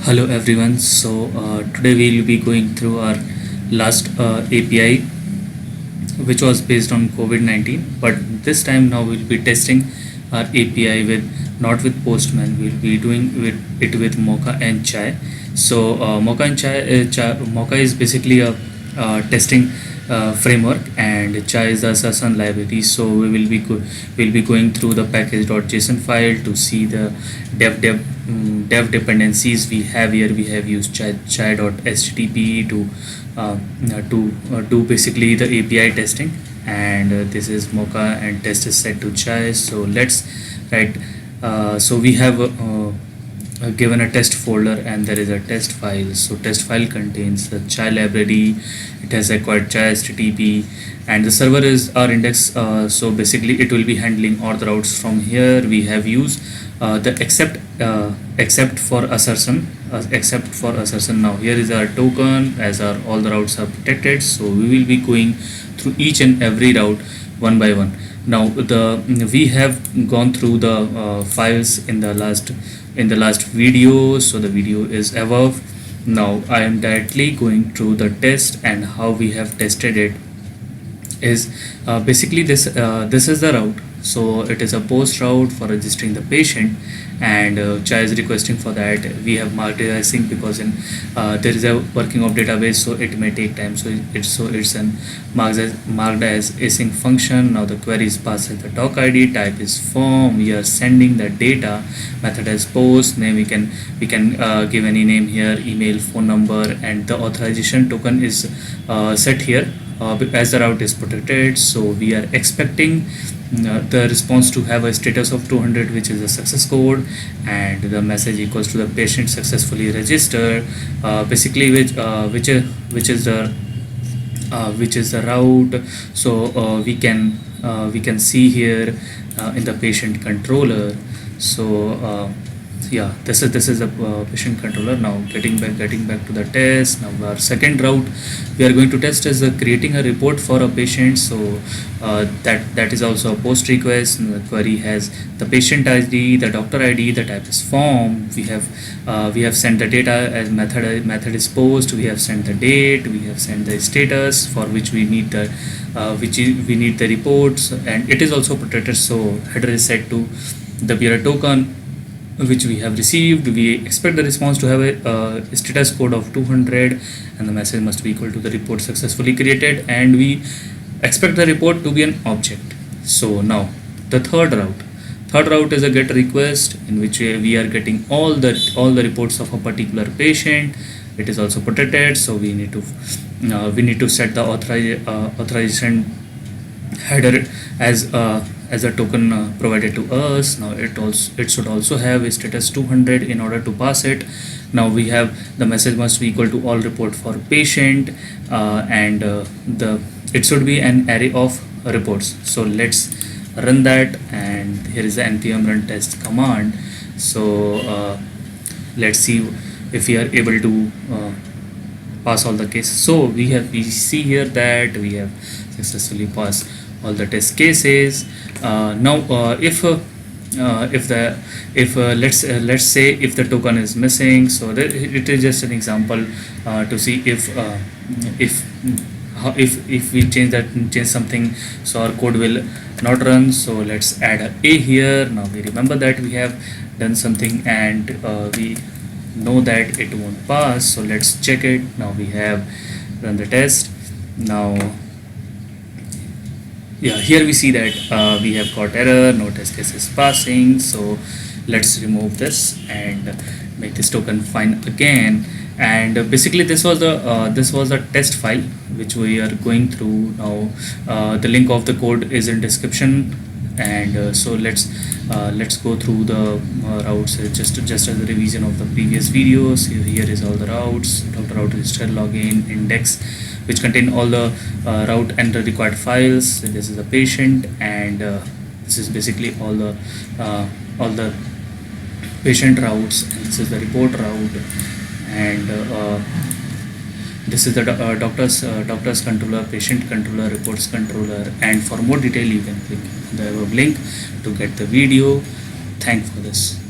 Hello everyone. Today we will be going through our last API, which was based on COVID-19. But this time now we'll be testing our API with not with Postman. We'll be doing it with Mocha and Chai. Mocha and Mocha is basically a testing framework, and Chai is the Assassin library. So we'll be going through the package.json file to see the dev dependencies we have here. We have used chai.http to do basically the API testing, and this is Mocha and test is set to Chai. So let's write. We have given a test folder, and there is a test file. So test file contains the Chai library. It has acquired Chai HTTP, and the server is our index. So basically it will be handling all the routes from here. We have used the except for assertion. Now here is our token, as our all the routes are protected. So we will be going through each and every route one by one. Now we have gone through the files in the last video. So the video is above. Now I am directly going through the test, and how we have tested it is basically this is the route. So it is a post route for registering the patient, and Chai is requesting for that. We have marked it as async because there is a working of database, so it may take time. So it's marked as async function. Now the query is passed as the doc ID, type is form. We are sending the data, method as post, name we can give any name here, email, phone number, and the authorization token is set here as the route is protected. So we are expecting the response to have a status of 200, which is a success code, and the message equals to the patient successfully registered, basically which is the route. So we can see here in the patient controller. Yeah, this is a patient controller. Now getting back to the test. Now our second route we are going to test is creating a report for a patient. So that is also a post request. And the query has the patient ID, the doctor ID, the type is form. We have sent the data as method is post. We have sent the date. We have sent the status for which we need the reports, and it is also protected. So header is set to the bearer token which we have received. We expect the response to have a status code of 200, and the message must be equal to the report successfully created, and we expect the report to be an object. So now the third route is a get request, in which we are getting all the reports of a particular patient. It is also protected, so we need to set the authorization header as a token provided to us. Now it should also have a status 200 in order to pass it. Now we have the message must be equal to all report for patient, and it should be an array of reports. So let's run that, and here is the npm run test command. So let's see if we are able to pass all the cases. So we see here that we have successfully passed all the test cases. Now if let's say if the token is missing, so it is just an example to see if we change something, so our code will not run. So let's add a here. Now we remember that we have done something, and we know that it won't pass. So let's check it. Now we have run the test. Now yeah, here we see that we have got error, no test case is passing. So let's remove this and make this token fine again. And basically this was the test file which we are going through now. The link of the code is in description, and so let's go through the routes just as a revision of the previous videos. Here is all the routes: doctor route register, login, index, which contain all the route and the required files. This is the patient, and this is basically all the patient routes, and this is the report route, and this is the doctor's controller, patient controller, reports controller. And for more detail you can click the above link to get the video. Thanks for this.